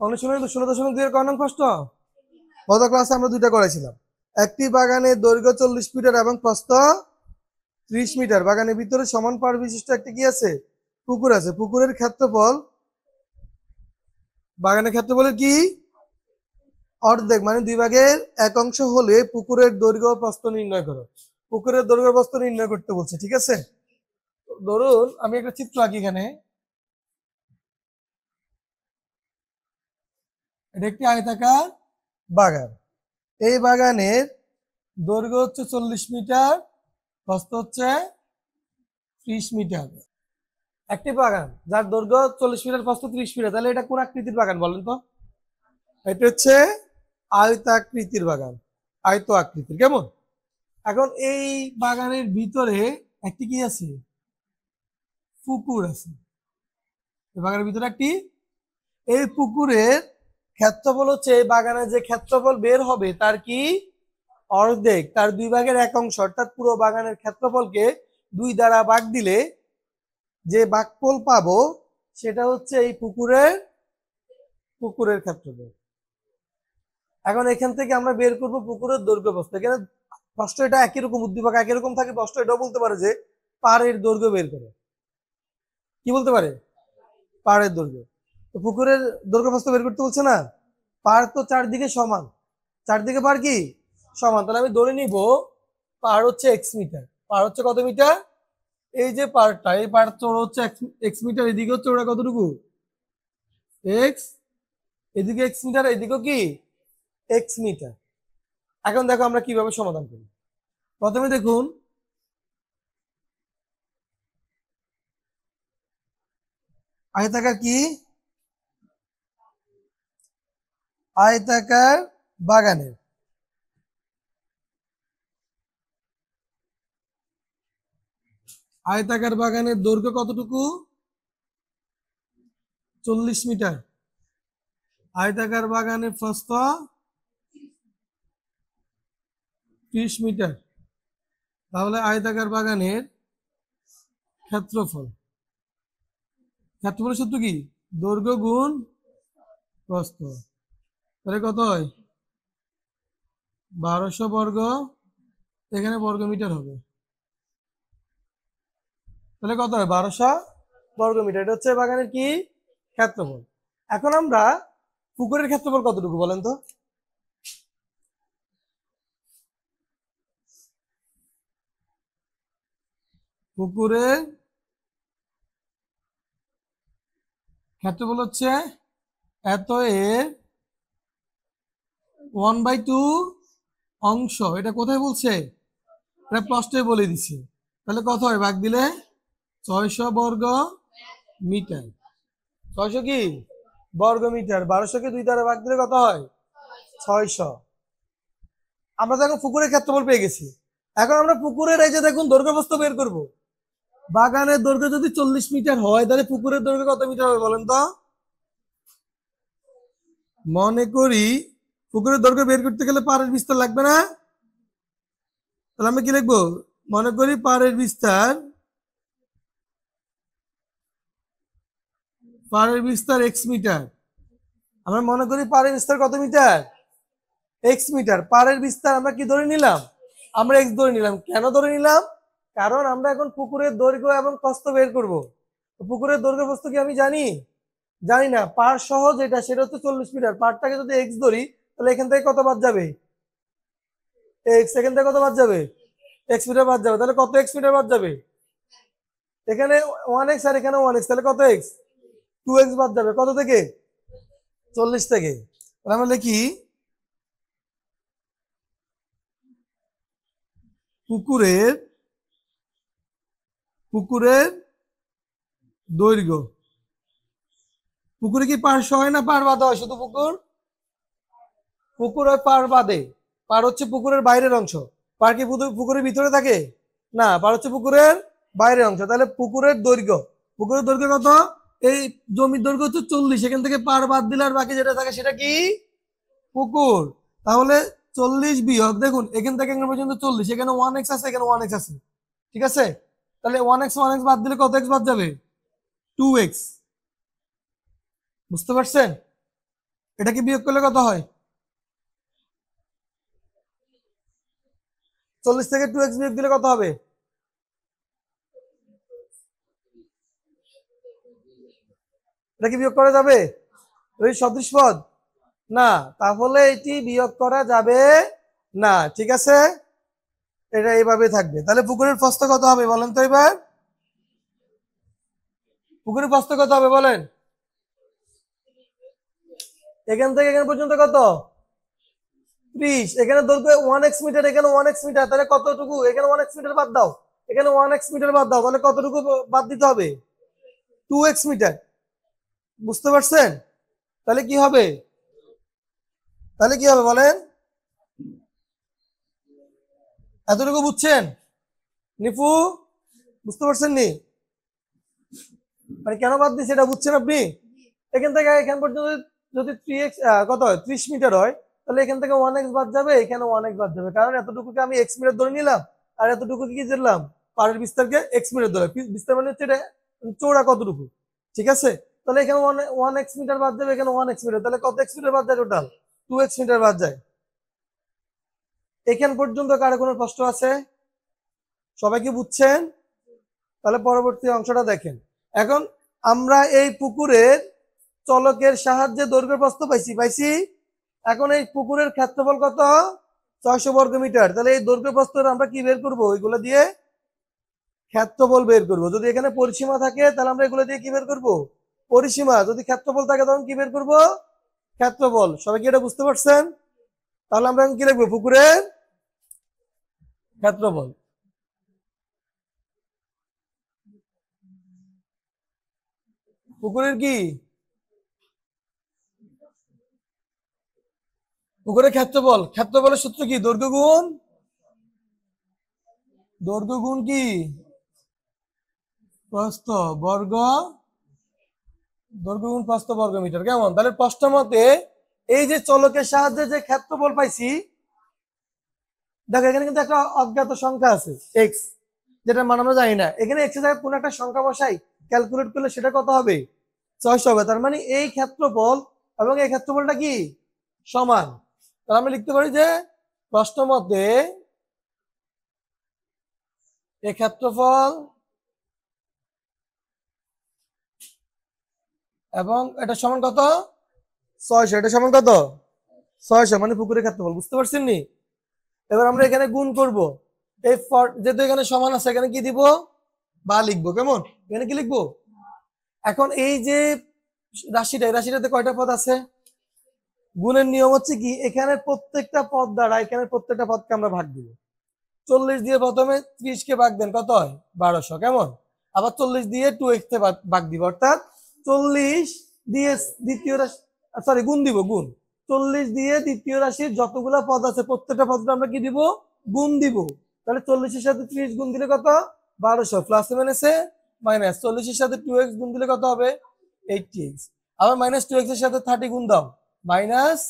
অনুশীলনী 0.2 এর ক নং প্রশ্ন। গত ক্লাসে আমরা দুইটা করেছিলাম। একটি বাগানের দৈর্ঘ্য 40 মিটার এবং প্রস্থ 30 মিটার। বাগানের ভিতরে সমান পাড় বিশিষ্ট একটি কি আছে? পুকুর আছে। পুকুরের ক্ষেত্রফল, বাগানের ক্ষেত্রফলের কি অর্ধেক মানে 2 ভাগের 1 অংশ হলে পুকুরের দৈর্ঘ্য প্রস্থ নির্ণয় করো। পুকুরের দৈর্ঘ্য প্রস্থ নির্ণয় করতে বলছে, ঠিক আছে। ধরুন আমি একটা চিত্র আঁকি এখানে। এটা একটি আয়তাকার বাগান। এই বাগানের দৈর্ঘ্য হচ্ছে 40 মিটার, প্রস্থ হচ্ছে 30 মিটার। একটি বাগান যার দৈর্ঘ্য 40 মিটার, প্রস্থ 30 মিটার, তাহলে এটা কোন আকৃতির বাগান বলেন তো? এটা হচ্ছে আয়তাকৃতির বাগান, আয়ত আকৃতির। কেমন? এখন এই বাগানের ভিতরে একটি কি আছে? পুকুর আছে। বাগানের ভিতরে একটি, এই পুকুরের ক্ষেত্রফল হচ্ছে এই বাগানের যে ক্ষেত্রফল বের হবে তার কি অর্ধেক, তার 2 ভাগের 1 অংশ, অর্থাৎ পুরো বাগানের ক্ষেত্রফলকে 2 দ্বারা ভাগ দিলে যে ভাগফল পাবো সেটা হচ্ছে এই পুকুরের ক্ষেত্রফল। এখন এখান থেকে আমরা বের করব পুকুরের দৈর্ঘ্য প্রস্থ। এখানে প্রশ্ন এটা একই রকম, উদ্দীপক একই রকম থাকে। প্রশ্ন এটাও বলতে পারে যে পাড়ের দৈর্ঘ্য বের করে। কি বলতে পারে? পাড়ের দৈর্ঘ্য। তো পুকুরের দৈর্ঘ্য প্রস্থ বের করতে বলছে না। পাড় তো চারদিকে সমান, চারদিকে পাড় কি সমান, তাহলে আমি ধরে নিব পাড় হচ্ছে x মিটার। পাড় হচ্ছে কত মিটার? এই যে পাড়টা, এই পাড় চৌড়া হচ্ছে x মিটার, এদিকে হচ্ছে ওটা কতটুকু x, এদিকে x মিটার, এদিকেও কি x মিটার। এখন দেখো আমরা কিভাবে সমাধান করি। প্রথমে দেখুন আয়তাকার কি, আয়তাকার বাগানের আয়তাকার বাগানের দৈর্ঘ্য কতটুকু? 40 মিটার। আয়তাকার বাগানের প্রস্থ 30 মিটার। তাহলে আয়তাকার বাগানের ক্ষেত্রফল, ক্ষেত্রফলের সূত্র কি? দৈর্ঘ্য গুণ প্রস্থ। তাহলে কত হয়? 1200 বর্গ, এখানে বর্গ মিটার হবে। তাহলে কত হয়? 1200 বর্গ মিটার। এটা হচ্ছে বাগানের কি ক্ষেত্রফল। এখন আমরা পুকুরের ক্ষেত্রফল কতটুকু বলেন তো? পুকুরের ক্ষেত্রফল হচ্ছে এত এর 1/2 অংশ। এটা কোথায় বলছে? এটা প্রশ্নে বলে দিছে। তাহলে কত হয় ভাগ দিলে? 600 বর্গ মিটার। 600 কি বর্গ মিটার। 1200-কে 2 দ্বারা ভাগ দিলে কত হয়? 600। আমরা দেখো পুকুরের ক্ষেত্রফল পেয়ে গেছি। এখন আমরা পুকুরের এই যে দেখুন দৈর্ঘ্য প্রস্থ বের করব। বাগানের দৈর্ঘ্য যদি 40 মিটার হয় তাহলে পুকুরের দৈর্ঘ্য কত মিটার হবে বলেন তো? মনে করি পুকুরের দৈর্ঘ্য বের করতে গেলে পাড়ের বিস্তার লাগবে না? তাহলে আমরা কি লিখবো? মনে করি পাড়ের বিস্তার x মিটার। আমরা মনে করি পাড়ের বিস্তার কত মিটার? x metre. পাড়ের বিস্তার আমরা কি ধরে নিলাম? আমরা x ধরে নিলাম। কেন ধরে নিলাম? কারণ আমরা এখন পুকুরের দৈর্ঘ্য এবং প্রস্থ বের করব। পুকুরের দৈর্ঘ্য প্রস্থ কি আমি জানি? জানি না। পাড় সহ যেটা সেটা হচ্ছে 40 মিটার। পাড়টাকে যদি x ধরি তাহলে এখান থেকে কত বাদ যাবে? x। এখান থেকে কত বাদ যাবে? x মিটার বাদ যাবে। তাহলে কত x মিটার বাদ যাবে? এখানে 1x আর এখানে 1x, তাহলে কত x? 2x বাদ যাবে। কত থেকে? 40 থেকে। তাহলে আমরা লিখি পুকুরের দৈর্ঘ্য। পুকুরে কি পাড় সহ হয় না পাড় বাঁধা হয়? শুধু পুকুর হয় পাড় বাঁধে। পাড় হচ্ছে পুকুরের বাইরের অংশ। পাড় কি পুকুরের ভিতরে থাকে? না, পাড় হচ্ছে পুকুরের বাইরের অংশ। তাহলে পুকুরের দৈর্ঘ্য কত? এই জমির দৈর্ঘ্য হচ্ছে 40, এখান থেকে পাড় বাদ দিলে আর বাকি যেটা থাকে সেটা কি পুকুর। তাহলে 40 বিয়োগ, দেখুন এখান থেকে এখান পর্যন্ত 40, এখানে 1x আছে, এখানে 1x আছে, ঠিক আছে। তাহলে 1x বাদ দিলে কত x বাদ যাবে? 2x। বুঝতে পারছেন? এটাকে বিয়োগ করলে কত হয়? 40 থেকে 2x বিয়োগ দিলে কত হবে? এটা কি বিয়োগ করা যাবে? ওই সদৃশ পদ না, তাহলে এটি বিয়োগ করা যাবে না। ঠিক আছে, এটা এইভাবে থাকবে। তাহলে পুকুরের প্রস্থ কত হবে বলেন তো এবার? পুকুরের প্রস্থ কত হবে বলেন? এখান থেকে এখান পর্যন্ত কত? 30। এখানে দৈর্ঘ্য 1x মিটার, এখানে 1x মিটার, তাহলে কতটুকু? এখানে 1x মিটার বাদ দাও, এখানে 1x মিটার বাদ দাও, তাহলে কতটুকু বাদ দিতে হবে? 2x metre. বুঝতে পারছেন? তাহলে কি হবে? তাহলে কি হবে বলেন? এতটুকু বুঝছেন নিপু? বুঝতে পারছেন নি? মানে কেন বাদ দিচ্ছে এটা বুঝছেন আপনি? এখান থেকে এখান পর্যন্ত যদি 3x কত হয় 30 মিটার হয়, তাহলে এখান থেকে 1x বাদ যাবে, এখানে 1x বাদ যাবে, কারণ এতটুকুকে আমি x মিটার ধরে নিলাম, আর এতটুকু কি ধরলাম? পাড়ের বিস্তারকে x মিটার ধরে। বিস্তার মানে হচ্ছে এটা চৌড়া কতটুকু। ঠিক আছে, তাহলে এখানে 1x মিটার বাদ যাবে, এখানে 1x মিটার, তাহলে কত x মিটার বাদ যায়? টোটাল 2x মিটার বাদ যায়। এখান পর্যন্ত কারো কোনো প্রশ্ন আছে? সবাই কি বুঝছেন? তাহলে পরবর্তী অংশটা দেখেন। এখন আমরা এই পুকুরের চলকের সাহায্যে দৈর্ঘ্য প্রস্থ পাইছি। এখন এই পুকুরের ক্ষেত্রফল কত? 600 বর্গ মিটার। তাহলে এই দৈর্ঘ্য প্রস্থ আমরা কি বের করবো? এগুলো দিয়ে ক্ষেত্রফল বের করব। যদি এখানে পরিসীমা থাকে তাহলে আমরা এগুলো দিয়ে কি বের করব? পরিসীমা। যদি ক্ষেত্রফল থাকে তখন কি বের করব? ক্ষেত্রফল। সবাই কি এটা বুঝতে পারছেন? তাহলে আমরা এখন কি লিখবো? পুকুরের ক্ষেত্রফল। পুকুরের কি? পুকুরের ক্ষেত্রফল। ক্ষেত্রফলের সূত্র কি? দৈর্ঘ্য গুণ কি? প্রস্থ বর্গ, দৈর্ঘ্য গুণ প্রস্থ বর্গ মিটার। কেমন? তাহলে প্রশ্ন মতে এই যে চলকের সাহায্যে যে ক্ষেত্রফল পাইছি, দেখো এখানে কিন্তু একটা অজ্ঞাত সংখ্যা আছে এক্স, যেটা মান আমরা জানি না। এখানে এক্স এর জায়গায় কোন একটা সংখ্যা বসাই, ক্যালকুলেট করলে সেটা কত হবে? 600 হবে। তার মানে এই ক্ষেত্রফল এবং এই ক্ষেত্রফলটা কি সমান? তাহলে আমরা লিখতে পারি যে প্রশ্ন মতে এই ক্ষেত্রফল এবং এটা সমান কত? 600। এটা সমান কত? 600, মানে পুকুরের ক্ষেত্রফল। বুঝতে পারছেন নি? এবার আমরা এখানে গুণ করব। এই যেহেতু এখানে সমান আছে, এখানে কি দিব? বা লিখবো। কেমন? এখানে কি লিখবো? এখন এই যে রাশিটা, এই রাশিটাতে কয়টা পদ আছে? গুণের নিয়ম হচ্ছে কি, এখানে প্রত্যেকটা পদ দ্বারা এখানে প্রত্যেকটা পদকে আমরা ভাগ দিব। 40 দিয়ে প্রথমে 30 কে ভাগ দেন, কত হয়? 1200। কেমন? আবার 40 দিয়ে 2x তে ভাগ দিব, অর্থাৎ 40 দিয়ে দ্বিতীয় রাশি, সরি গুণ দিব, গুণ। 40 দিয়ে দ্বিতীয় রাশির যতগুলা পদ আছে প্রত্যেকটা পদটা আমরা কি দিব? গুণ দিব। তাহলে 40 এর সাথে 30 গুণ দিলে কত? 1200। প্লাস মাইনাসে মাইনাস, 40 এর সাথে 2x গুণ দিলে কত হবে? 80x। আবার মাইনাস 2x এর সাথে 30 গুণ দাও, মাইনাস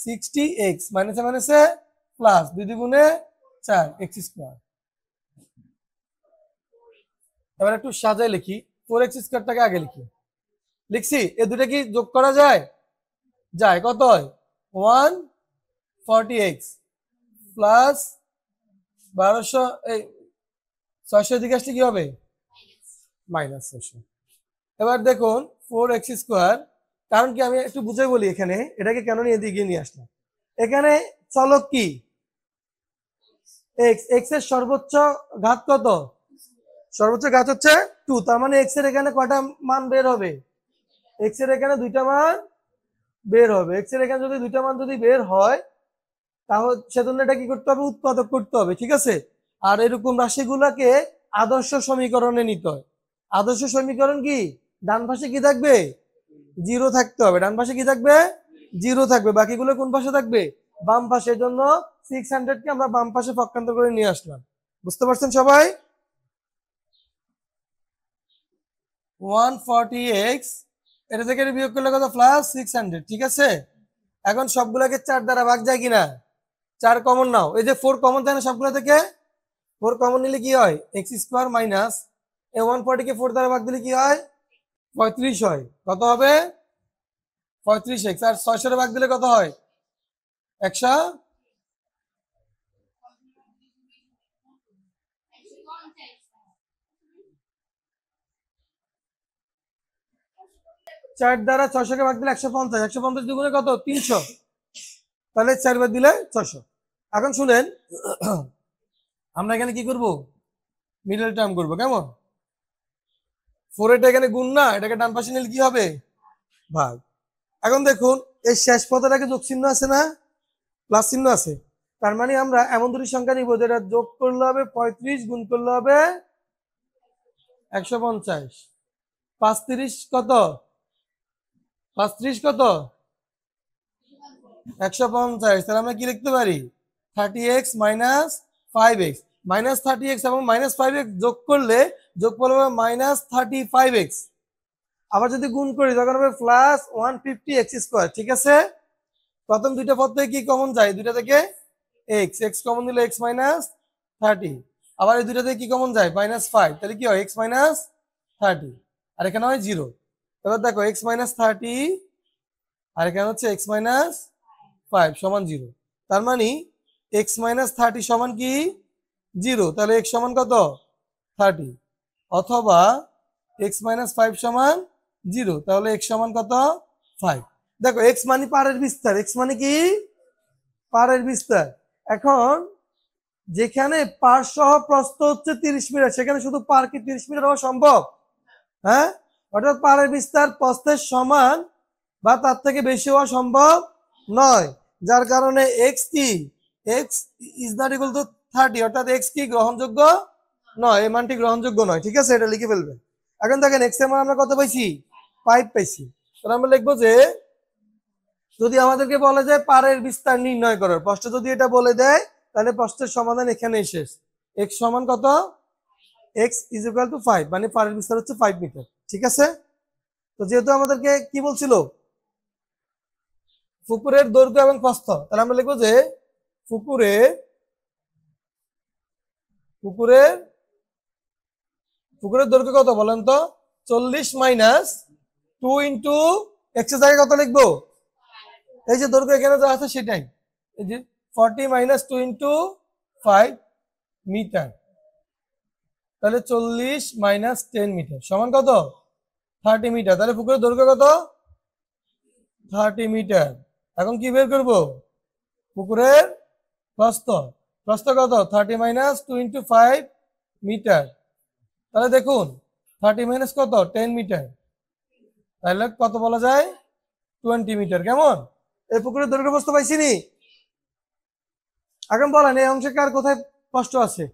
60x। মাইনাসে মাইনাসে প্লাস, 2 দ্বিগুণে 4, x স্কোয়ার। এবার একটু সাজায় লিখি, 4x স্কোয়ারটাকে আগে লিখি। লিখছি। এ দুটো কি যোগ করা যায়? যায়। কত হয়? 140x প্লাস 1200, এই 600 দিকে আসলে কি হবে? মাইনাস 600। এবার দেখুন 4x স্কোয়ার, কারণ কি আমি একটু বুঝাই বলি, এখানে এটাকে কেন নিয়ে দিকে নিয়ে আসলাম। এখানে চলক কি? x। x এর সর্বোচ্চ ঘাত কত? সর্বোচ্চ ঘাত হচ্ছে 2। তার মানে x এর এখানে কয়টা মান বের হবে? x এর এখানে দুইটা মান বের হবে। x এর এখানে যদি দুইটা মান যদি বের হয়, তাহলে সেজন্য এটা কি করতে হবে? উৎপাদক করতে হবে। ঠিক আছে, আর এরকম রাশিগুলোকে আদর্শ সমীকরণে নিতে হয়। আদর্শ সমীকরণ কি? ডান পাশে কি থাকবে? জিরো থাকতে হবে। ডান পাশে কি থাকবে? জিরো থাকবে। বাকিগুলো কোন পাশে থাকবে? বাম পাশে। জন্য 600 কে আমরা বাম পাশে পক্ষান্তর করে নিয়ে আসলাম। বুঝতে পারছেন সবাই? 140x, এটা থেকে বিয়োগ করলে কত? প্লাস 600। ঠিক আছে, এখন সবগুলোকে 4 দ্বারা ভাগ যায় কিনা? 4 কমন নাও। এই যে 4 কমন থাকে না সবগুলো থেকে, 4 কমন নিলে কি হয়? এক্স স্কোয়ার মাইনাস এই 140 কে 4 দ্বারা ভাগ দিলে কি হয়? 35 হয়। কত হবে? 35x আর 600 ভাগ দিলে কত হয়? 100। 4 দ্বারা 600 কে ভাগ দিলে 150, 150 দুগুণে কত? 300। তাহলে 4 বার দিলে 600। এখন শুনেন, আমরা এখানে কি করব? মিডল টার্ম করব। কেমন? 4 এটা এখানে গুণ না, এটাকে ডান পাশে নিলে কি হবে? ভাগ। এখন দেখুন এই শেষ পদটাকে যোগ চিহ্ন আছে না, প্লাস চিহ্ন আছে, তার মানে আমরা এমন দুটি সংখ্যা নিব যেটা যোগ করলে হবে 35, গুণ করলে হবে 150। 35 কত? 35 কত? 150। তাহলে আমরা কি লিখতে পারি? 30x minus 5x। Minus 30x এবং মাইনাস 5x যোগ করলে যোগফল হবে মাইনাস 35x। আবার যদি গুণ করি তখন হবে প্লাস 150x²। ঠিক আছে, প্রথম দুইটা পদ থেকে কি কমন যায়? দুইটা থেকে x, x কমন দিলে x মাইনাস 30। আবার এই দুইটা থেকে কি কমন যায়? মাইনাস 5। তাহলে কি হয়? x minus 30। আর এখানে হয় 0। এবার দেখো x মাইনাস 30 আর এখানে হচ্ছে x মাইনাস 5 সমান 0। তার মানে x মাইনাস 30 সমান কি? 0। তাহলে x সমান কত? 30। অথবা x মাইনাস 5 সমান 0, তাহলে x সমান কত? 5। দেখো x মানে পারের বিস্তার, x মানে কি? পারের বিস্তার। এখন যেখানে পার সহ প্রস্থ হচ্ছে 30 মিটার, সেখানে শুধু পার কি 30 মিটার হওয়া সম্ভব? হ্যাঁ, অর্থাৎ পারের বিস্তার প্রস্থের সমান বা তার থেকে বেশি হওয়া সম্ভব নয়, যার কারণে x কি? x is not equal to 30, অর্থাৎ x কি গ্রহণযোগ্য নয়, এই মানটি গ্রহণযোগ্য নয়। ঠিক আছে, এটা লিখে ফেলবে। এখন দেখেন x এর মান আমরা কত পাইছি? 5 পাইছি। তাহলে আমরা লিখবো যে যদি আমাদেরকে বলে যায় পারের বিস্তার নির্ণয় করার প্রশ্ন যদি এটা বলে দেয়, তাহলে প্রশ্নের সমাধান এখানেই শেষ। x সমান কত? x ইজ ইকুয়াল টু 5, মানে পারের বিস্তার হচ্ছে 5 মিটার। ঠিক আছে, তো যেহেতু আমাদেরকে কি বলছিল? পুকুরের দৈর্ঘ্য এবং প্রস্থ, তাহলে আমরা লিখবো যে পুকুরের পুকুরের পুকুরের দৈর্ঘ্য কত বলেন তো? 40 মাইনাস 2 ইন্টু x এর জায়গায় কত লিখবো? এই যে দৈর্ঘ্য এখানে যা আছে সেটাই, এই যে 40 মাইনাস 2 ইন্টু 5 মিটার। তাহলে 40 মাইনাস 10 মিটার সমান কত? 30 মিটার। তাহলে পুকুরের দৈর্ঘ্য কত? 30 মিটার। এখন কি বের করব? পুকুরের প্রস্থ। প্রস্থ কত? 30 মাইনাস 2 ইন্টু 5 মিটার। তাহলে দেখুন 30 মাইনাস কত? 10 মিটার। তাহলে কত বলা যায়? 20 মিটার। কেমন? এই পুকুরের দৈর্ঘ্য প্রস্থ পাইছিনি? এখন বলেন এই অংশে কার কোথায় কষ্ট আছে?